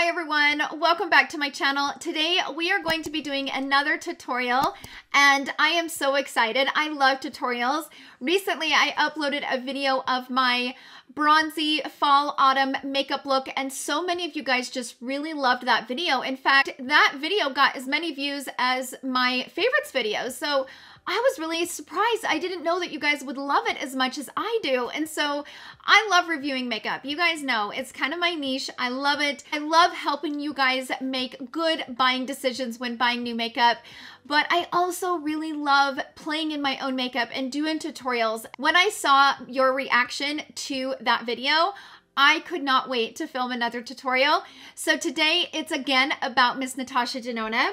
Hi everyone, welcome back to my channel. Today we are going to be doing another tutorial and I am so excited. I love tutorials. Recently I uploaded a video of my bronzy fall autumn makeup look and so many of you guys just really loved that video. In fact, that video got as many views as my favorites videos. So I was really surprised. I didn't know that you guys would love it as much as I do. And so I love reviewing makeup. You guys know it's kind of my niche. I love it. I love helping you guys make good buying decisions when buying new makeup. But I also really love playing in my own makeup and doing tutorials. When I saw your reaction to that video, I could not wait to film another tutorial. So today it's again about Miss Natasha Denona.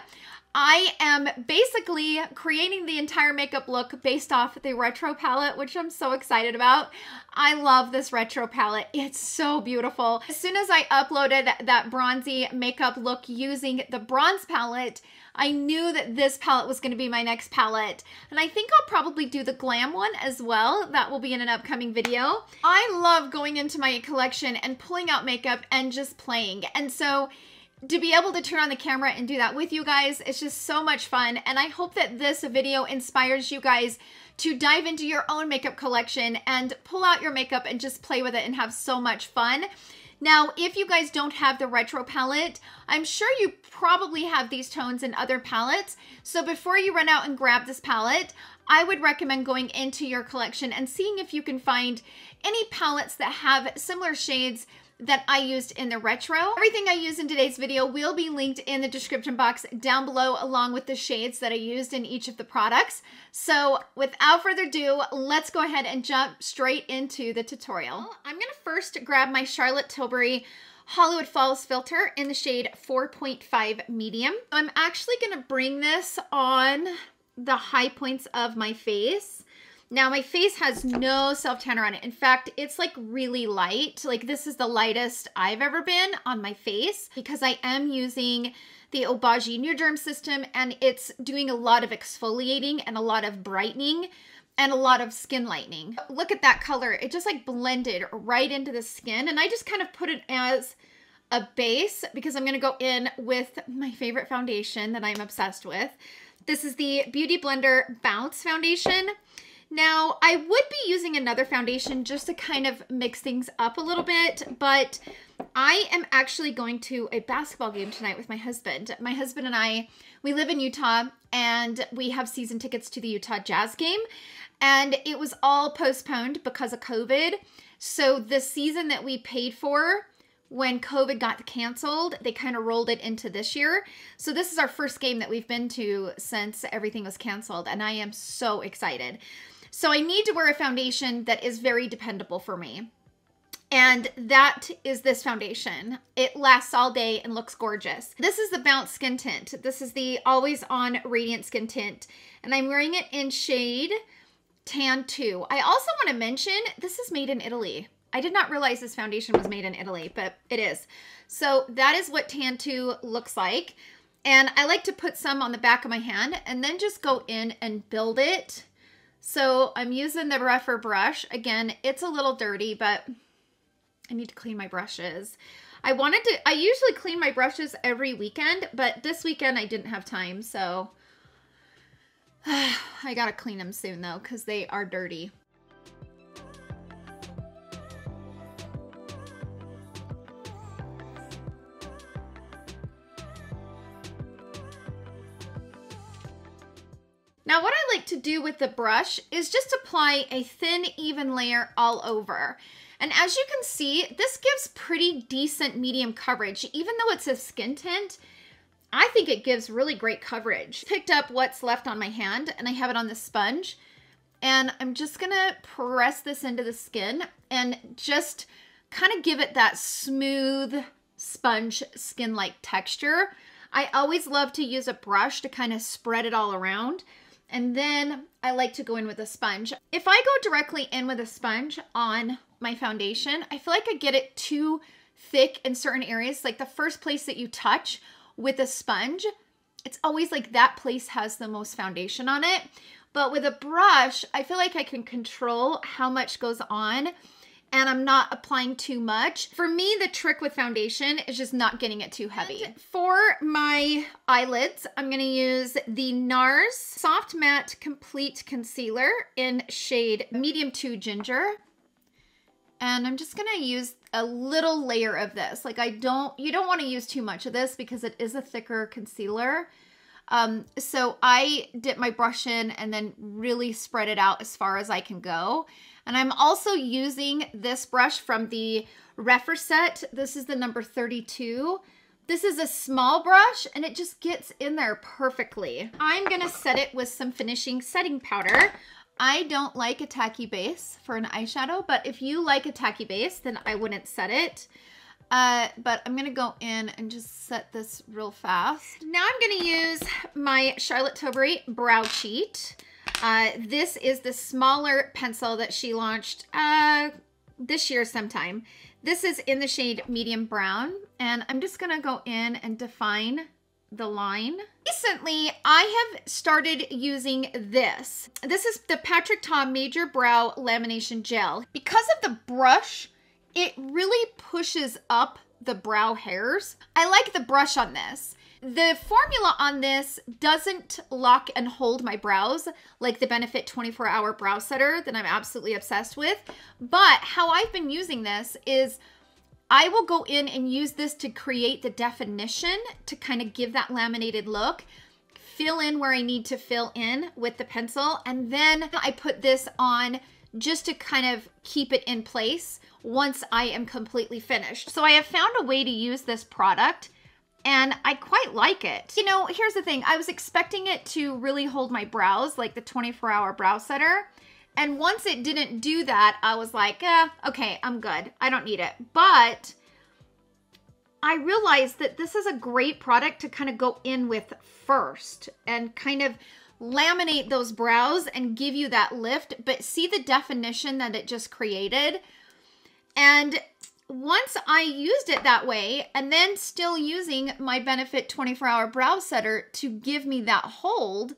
I am basically creating the entire makeup look based off the Retro palette, which I'm so excited about. I love this Retro palette. It's so beautiful. As soon as I uploaded that bronzy makeup look using the bronze palette, I knew that this palette was going to be my next palette. And I think I'll probably do the glam one as well. That will be in an upcoming video. I love going into my collection and pulling out makeup and just playing. And so to be able to turn on the camera and do that with you guys, it's just so much fun. And I hope that this video inspires you guys to dive into your own makeup collection and pull out your makeup and just play with it and have so much fun. Now, if you guys don't have the Retro palette, I'm sure you probably have these tones in other palettes. So before you run out and grab this palette, I would recommend going into your collection and seeing if you can find any palettes that have similar shades that I used in the Retro. Everything I use in today's video will be linked in the description box down below, along with the shades that I used in each of the products. So without further ado, let's go ahead and jump straight into the tutorial. I'm gonna first grab my Charlotte Tilbury Hollywood Falls filter in the shade 4.5 medium. I'm actually gonna bring this on the high points of my face. Now my face has no self-tanner on it. In fact, it's like really light. Like this is the lightest I've ever been on my face because I am using the Obagi Derm system and it's doing a lot of exfoliating and a lot of brightening and a lot of skin lightening. Look at that color. It just like blended right into the skin and I just kind of put it as a base because I'm gonna go in with my favorite foundation that I'm obsessed with. This is the Beauty Blender Bounce Foundation. Now, I would be using another foundation just to kind of mix things up a little bit, but I am actually going to a basketball game tonight with my husband. My husband and I, we live in Utah, and we have season tickets to the Utah Jazz game, and it was all postponed because of COVID. So the season that we paid for when COVID got canceled, they kind of rolled it into this year. So this is our first game that we've been to since everything was canceled, and I am so excited. So I need to wear a foundation that is very dependable for me. And that is this foundation. It lasts all day and looks gorgeous. This is the Bounce Skin Tint. This is the Always On Radiant Skin Tint. And I'm wearing it in shade Tan 2. I also want to mention, this is made in Italy. I did not realize this foundation was made in Italy, but it is. So that is what Tan 2 looks like. And I like to put some on the back of my hand and then just go in and build it. So I'm using the Rephr brush. Again, it's a little dirty, but I need to clean my brushes. I usually clean my brushes every weekend, but this weekend I didn't have time, so I gotta clean them soon though, because they are dirty. Now what I like to do with the brush is just apply a thin, even layer all over. And as you can see, this gives pretty decent medium coverage. Even though it's a skin tint, I think it gives really great coverage. Picked up what's left on my hand and I have it on the sponge. And I'm just gonna press this into the skin and just kind of give it that smooth sponge skin-like texture. I always love to use a brush to kind of spread it all around. And then I like to go in with a sponge. If I go directly in with a sponge on my foundation, I feel like I get it too thick in certain areas. Like the first place that you touch with a sponge, it's always like that place has the most foundation on it. But with a brush, I feel like I can control how much goes on and I'm not applying too much. For me, the trick with foundation is just not getting it too heavy. And for my eyelids, I'm gonna use the Nars Soft Matte Complete Concealer in shade Medium 2 Ginger. And I'm just gonna use a little layer of this. Like you don't wanna use too much of this because it is a thicker concealer. So I dip my brush in and then really spread it out as far as I can go. And I'm also using this brush from the Rephr set. This is the number 32. This is a small brush and it just gets in there perfectly. I'm gonna set it with some finishing setting powder. I don't like a tacky base for an eyeshadow, but if you like a tacky base, then I wouldn't set it. But I'm gonna go in and just set this real fast. Now I'm gonna use my Charlotte Tilbury Brow Cheat. This is the smaller pencil that she launched this year sometime. This is in the shade Medium Brown, and I'm just gonna go in and define the line. Recently, I have started using this. This is the Patrick Ta Major Brow Lamination Gel. Because of the brush, it really pushes up the brow hairs. I like the brush on this. The formula on this doesn't lock and hold my brows like the Benefit 24-Hour Brow Setter that I'm absolutely obsessed with. But how I've been using this is I will go in and use this to create the definition to kind of give that laminated look, fill in where I need to fill in with the pencil, and then I put this on just to kind of keep it in place once I am completely finished. So I have found a way to use this product and I quite like it. You know, here's the thing. I was expecting it to really hold my brows like the 24-Hour Brow Setter. And once it didn't do that, I was like, okay, I'm good. I don't need it. But I realized that this is a great product to kind of go in with first and kind of laminate those brows and give you that lift, but see the definition that it just created. And once I used it that way, and then still using my Benefit 24-Hour Brow Setter to give me that hold,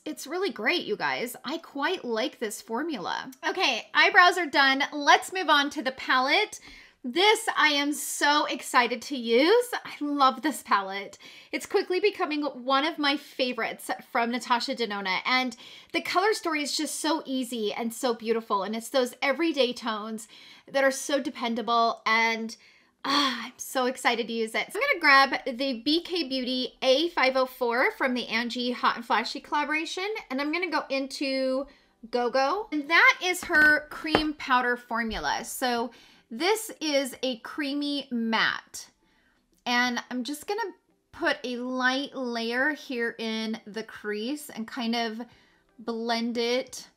it's really great, you guys. I quite like this formula. Okay, eyebrows are done. Let's move on to the palette. This I am so excited to use. I love this palette. It's quickly becoming one of my favorites from Natasha Denona, and the color story is just so easy and so beautiful, and it's those everyday tones that are so dependable, and I'm so excited to use it. So I'm gonna grab the BK Beauty A504 from the Angie Hot and Flashy collaboration, and I'm gonna go into Go-Go, and that is her cream powder formula. So this is a creamy matte, and I'm just gonna put a light layer here in the crease and kind of blend it.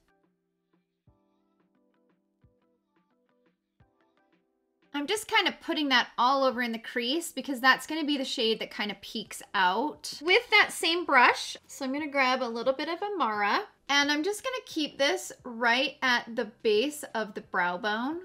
I'm just kind of putting that all over in the crease because that's going to be the shade that kind of peeks out. With that same brush, so I'm going to grab a little bit of Amara, and I'm just going to keep this right at the base of the brow bone.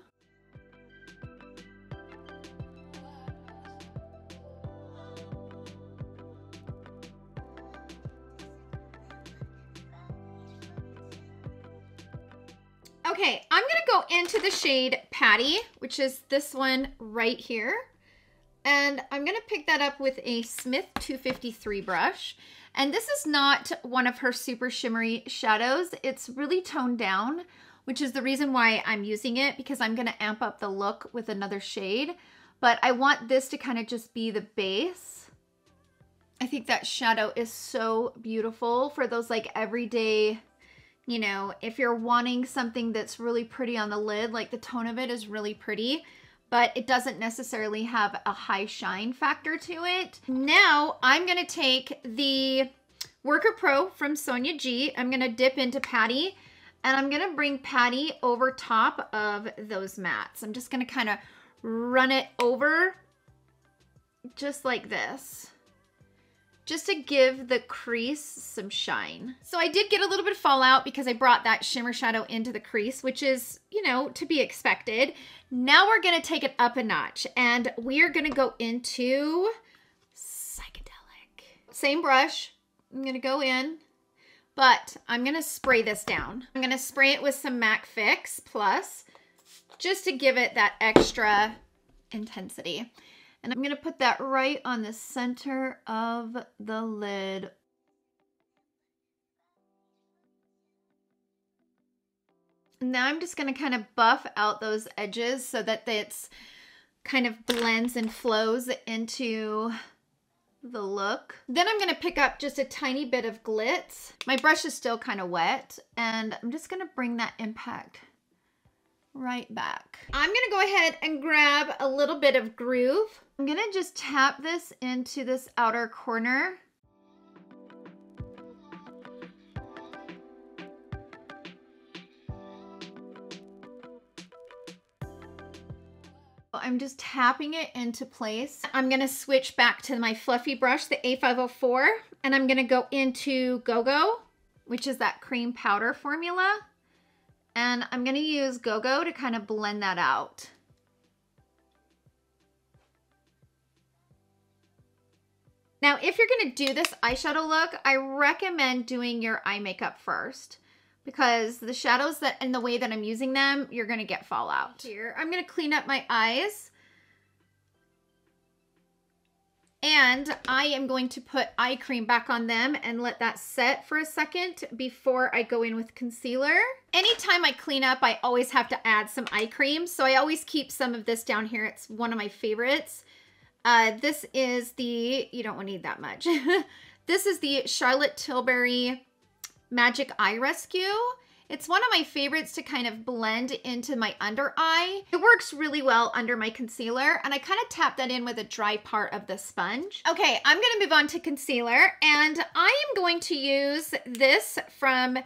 Okay, I'm gonna go into the shade Patty, which is this one right here. And I'm gonna pick that up with a Smith 253 brush. And this is not one of her super shimmery shadows. It's really toned down, which is the reason why I'm using it, because I'm gonna amp up the look with another shade. But I want this to kind of just be the base. I think that shadow is so beautiful for those like everyday, you know, if you're wanting something that's really pretty on the lid, like the tone of it is really pretty, but it doesn't necessarily have a high shine factor to it. Now I'm gonna take the Worker Pro from Sonia G. I'm gonna dip into Patty, and I'm gonna bring Patty over top of those mattes. I'm just gonna kind of run it over just like this, just to give the crease some shine. So I did get a little bit of fallout because I brought that shimmer shadow into the crease, which is, you know, to be expected. Now we're gonna take it up a notch, and we are gonna go into Psychedelic. Same brush, I'm gonna go in, but I'm gonna spray this down. I'm gonna spray it with some MAC Fix Plus, just to give it that extra intensity. And I'm going to put that right on the center of the lid. Now I'm just going to kind of buff out those edges so that it's kind of blends and flows into the look. Then I'm going to pick up just a tiny bit of glitz. My brush is still kind of wet, and I'm just going to bring that impact right back. I'm going to go ahead and grab a little bit of Groove. I'm going to just tap this into this outer corner. I'm just tapping it into place. I'm going to switch back to my fluffy brush, the A504, and I'm going to go into Go-Go, which is that cream powder formula. And I'm going to use Go-Go to kind of blend that out. Now, if you're going to do this eyeshadow look, I recommend doing your eye makeup first, because the shadows that and the way that I'm using them, you're going to get fallout. Here, I'm going to clean up my eyes. And I am going to put eye cream back on them and let that set for a second before I go in with concealer. Anytime I clean up, I always have to add some eye cream. So I always keep some of this down here. It's one of my favorites. This is the, you don't need that much. This is the Charlotte Tilbury Magic Eye Rescue. It's one of my favorites to kind of blend into my under eye. It works really well under my concealer, and I kind of tap that in with a dry part of the sponge. Okay, I'm going to move on to concealer, and I am going to use this from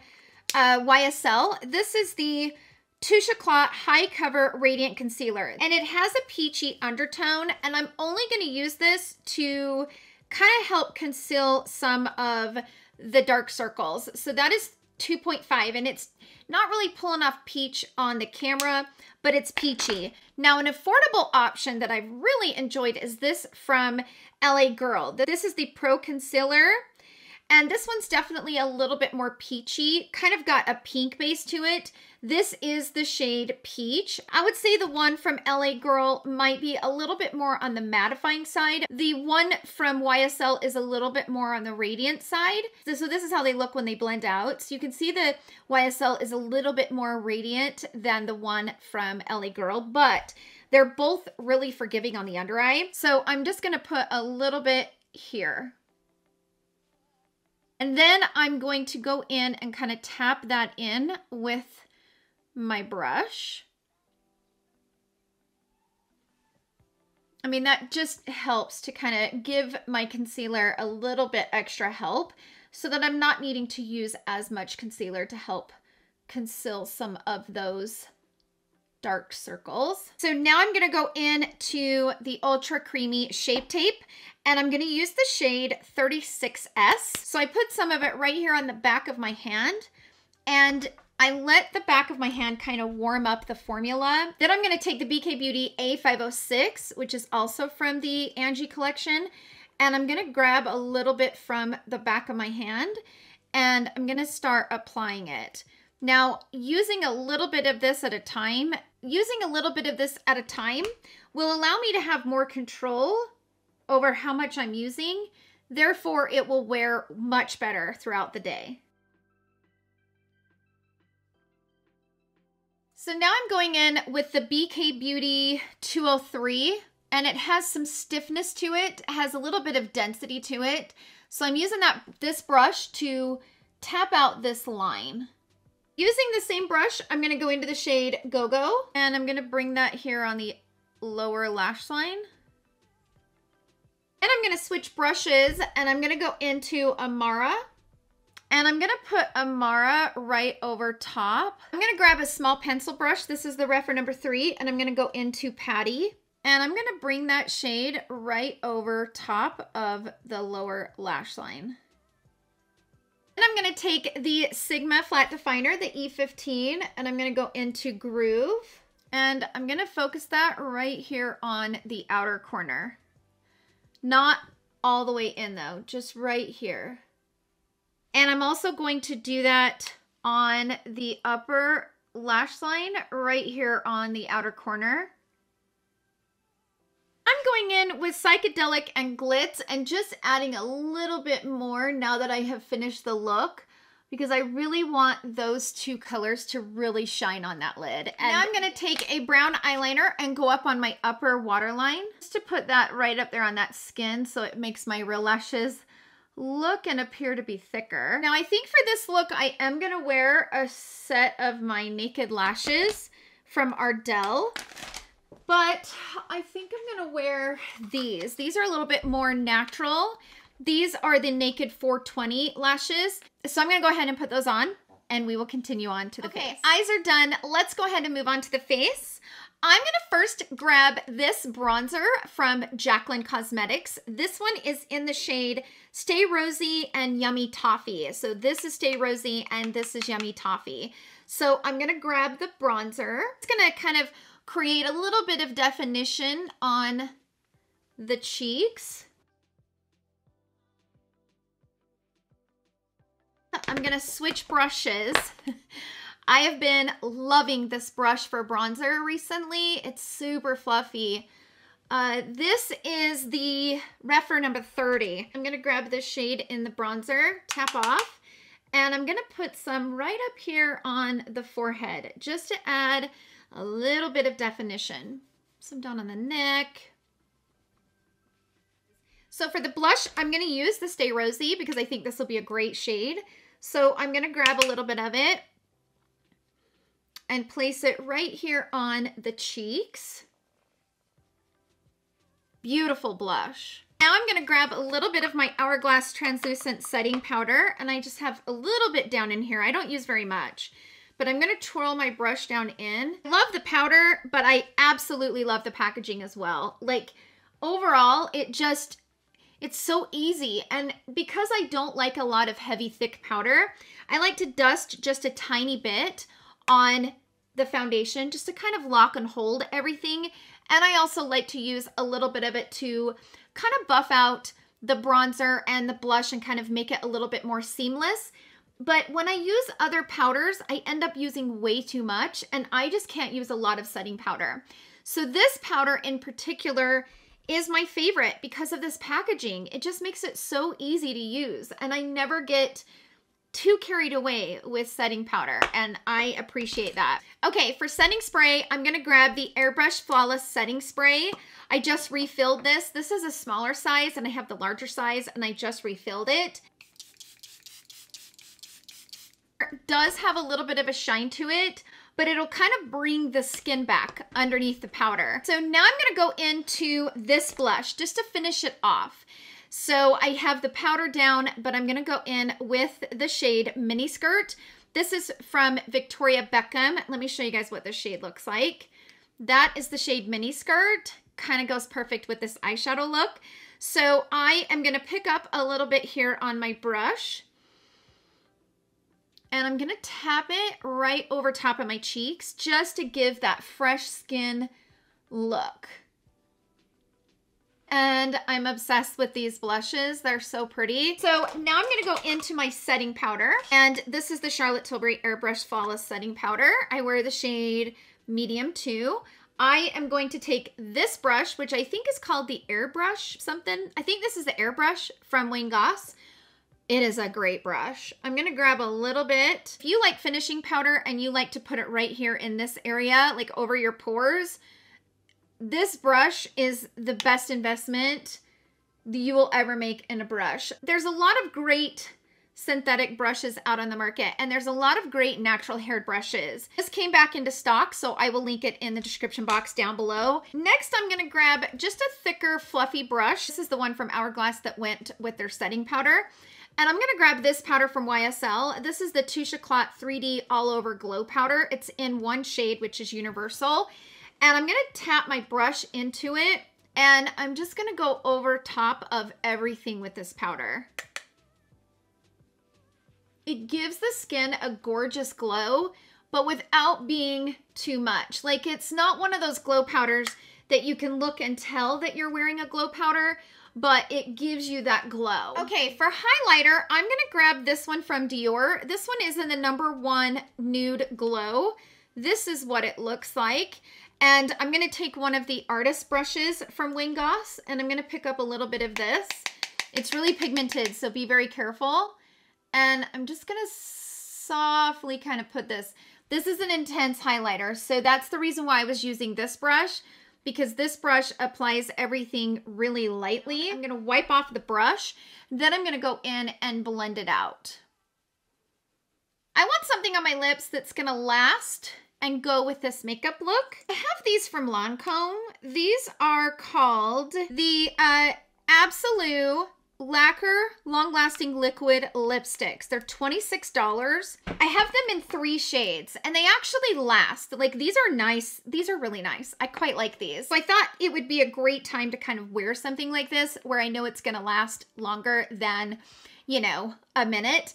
YSL. This is the Touche Eclat High Cover Radiant Concealer, and it has a peachy undertone, and I'm only going to use this to kind of help conceal some of the dark circles. So that is 2.5, and it's not really pulling off peach on the camera, but it's peachy. Now, an affordable option that I've really enjoyed is this from LA Girl. This is the Pro Concealer, and this one's definitely a little bit more peachy, kind of got a pink base to it. This is the shade Peach. I would say the one from LA Girl might be a little bit more on the mattifying side. The one from YSL is a little bit more on the radiant side. So this is how they look when they blend out. So you can see the YSL is a little bit more radiant than the one from LA Girl, but they're both really forgiving on the under eye. So I'm just gonna put a little bit here. And then I'm going to go in and kind of tap that in with my brush. I mean, that just helps to kind of give my concealer a little bit extra help so that I'm not needing to use as much concealer to help conceal some of those dark circles. So now I'm going to go into the Ultra Creamy Shape Tape, and I'm going to use the shade 36S. So I put some of it right here on the back of my hand, and I let the back of my hand kind of warm up the formula. Then I'm going to take the BK Beauty A506, which is also from the Angie collection, and I'm going to grab a little bit from the back of my hand, and I'm going to start applying it. Now, using a little bit of this at a time will allow me to have more control over how much I'm using. Therefore, it will wear much better throughout the day. So now I'm going in with the BK Beauty 203, and it has some stiffness to it. It has a little bit of density to it. So I'm using this brush to tap out this line. Using the same brush, I'm going to go into the shade Go-Go, and I'm going to bring that here on the lower lash line. And I'm going to switch brushes, and I'm going to go into Amara. And I'm going to put Amara right over top. I'm going to grab a small pencil brush. This is the Rephr number 3, and I'm going to go into Patty. And I'm going to bring that shade right over top of the lower lash line. And I'm going to take the Sigma Flat Definer, the E15, and I'm going to go into Groove. And I'm going to focus that right here on the outer corner. Not all the way in though, just right here. And I'm also going to do that on the upper lash line right here on the outer corner. I'm going in with Psychedelic and Glitz and just adding a little bit more now that I have finished the look, because I really want those two colors to really shine on that lid. And now I'm going to take a brown eyeliner and go up on my upper waterline just to put that right up there on that skin so it makes my real lashes look and appear to be thicker. Now I think for this look I am going to wear a set of my Naked Lashes from Ardell. But I think I'm going to wear these. These are a little bit more natural. These are the Naked 420 lashes. So I'm going to go ahead and put those on and we will continue on to the face. Eyes are done. Let's go ahead and move on to the face. I'm going to first grab this bronzer from Jaclyn Cosmetics. This one is in the shade Stay Rosy and Yummy Toffee. So this is Stay Rosy and this is Yummy Toffee. So I'm going to grab the bronzer. It's going to kind of create a little bit of definition on the cheeks. I'm gonna switch brushes. I have been loving this brush for bronzer recently. It's super fluffy. This is the Rephr number 30. I'm gonna grab this shade in the bronzer, tap off, and I'm gonna put some right up here on the forehead just to add a little bit of definition. Some down on the neck. So for the blush, I'm going to use the Stay Rosy because I think this will be a great shade. So I'm going to grab a little bit of it and place it right here on the cheeks. Beautiful blush. Now I'm going to grab a little bit of my Hourglass Translucent Setting Powder, and I just have a little bit down in here. I don't use very much. But I'm going to twirl my brush down in. I love the powder, but I absolutely love the packaging as well. Like, overall, it's so easy. And because I don't like a lot of heavy, thick powder, I like to dust just a tiny bit on the foundation just to kind of lock and hold everything. And I also like to use a little bit of it to kind of buff out the bronzer and the blush and kind of make it a little bit more seamless. But when I use other powders, I end up using way too much, and I just can't use a lot of setting powder. So this powder in particular is my favorite because of this packaging. It just makes it so easy to use, and I never get too carried away with setting powder, and I appreciate that. Okay, for setting spray, I'm gonna grab the Airbrush Flawless Setting Spray. I just refilled this. This is a smaller size, and I have the larger size, and I just refilled it. It does have a little bit of a shine to it, but it'll kind of bring the skin back underneath the powder. So now I'm gonna go into this blush just to finish it off. So I have the powder down, but I'm gonna go in with the shade Mini Skirt. This is from Victoria Beckham. Let me show you guys what this shade looks like. That is the shade Mini Skirt. Kind of goes perfect with this eyeshadow look. So I am gonna pick up a little bit here on my brush, and I'm gonna tap it right over top of my cheeks just to give that fresh skin look. And I'm obsessed with these blushes. They're so pretty. So now I'm gonna go into my setting powder, and this is the Charlotte Tilbury Airbrush Flawless Setting Powder. I wear the shade Medium 2. I am going to take this brush, which I think is called the Airbrush something. I think this is the Airbrush from Wayne Goss. It is a great brush. I'm gonna grab a little bit. If you like finishing powder and you like to put it right here in this area, like over your pores, this brush is the best investment you will ever make in a brush. There's a lot of great synthetic brushes out on the market, and there's a lot of great natural haired brushes. This came back into stock, so I will link it in the description box down below. Next, I'm gonna grab just a thicker, fluffy brush. This is the one from Hourglass that went with their setting powder. And I'm gonna grab this powder from YSL. This is the Touche Eclat 3D All Over Glow Powder. It's in one shade, which is Universal. And I'm gonna tap my brush into it, and I'm just gonna go over top of everything with this powder. It gives the skin a gorgeous glow, but without being too much. Like, it's not one of those glow powders that you can look and tell that you're wearing a glow powder, but it gives you that glow. Okay, for highlighter, I'm gonna grab this one from Dior. This one is in the number 1 Nude Glow. this is what it looks like. And I'm going to take one of the artist brushes from Wayne Goss, and I'm going to pick up a little bit of this. It's really pigmented, so be very careful. And I'm just going to softly kind of put this. This is an intense highlighter, so that's the reason why I was using this brush, because this brush applies everything really lightly. I'm going to wipe off the brush, then I'm going to go in and blend it out. I want something on my lips that's going to last and go with this makeup look. I have these from Lancome. These are called the Absolute Lacquer Long-Lasting Liquid Lipsticks. They're $26. I have them in 3 shades, and they actually last. Like, these are nice. These are really nice. I quite like these. So I thought it would be a great time to kind of wear something like this where I know it's going to last longer than, you know, a minute.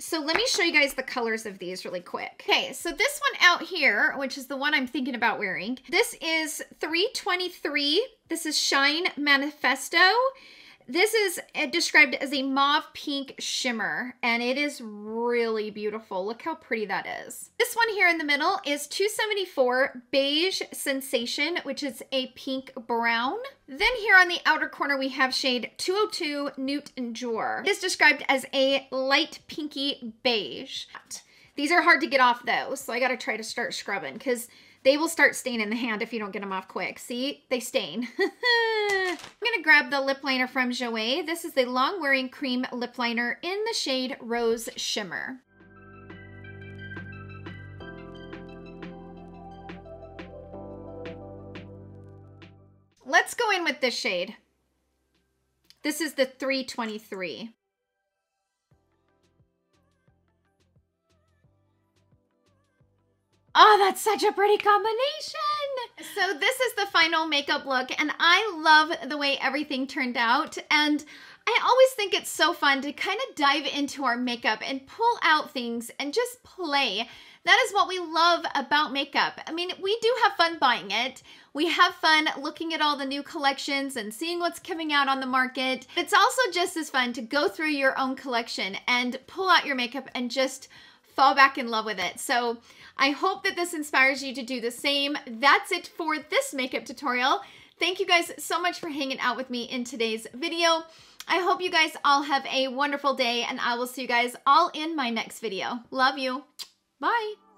So let me show you guys the colors of these really quick. Okay, so this one out here, which is the one I'm thinking about wearing, this is 323. This is Shine Manifesto. This is described as a mauve pink shimmer, and it is really beautiful. Look how pretty that is. This one here in the middle is 274 Beige Sensation, which is a pink brown. Then here on the outer corner, we have shade 202 Newt and Jour. It is described as a light pinky beige. These are hard to get off though, so I gotta try to start scrubbing because they will start staining the hand if you don't get them off quick. See, they stain. I'm gonna grab the lip liner from Jouer. This is the Long Wearing Cream Lip Liner in the shade Rose Shimmer. Let's go in with this shade. This is the 323. Oh, that's such a pretty combination. So this is the final makeup look, and I love the way everything turned out. And I always think it's so fun to kind of dive into our makeup and pull out things and just play. That is what we love about makeup. I mean, we do have fun buying it. We have fun looking at all the new collections and seeing what's coming out on the market. It's also just as fun to go through your own collection and pull out your makeup and just fall back in love with it. So I hope that this inspires you to do the same. That's it for this makeup tutorial. Thank you guys so much for hanging out with me in today's video. I hope you guys all have a wonderful day, and I will see you guys all in my next video. Love you. Bye.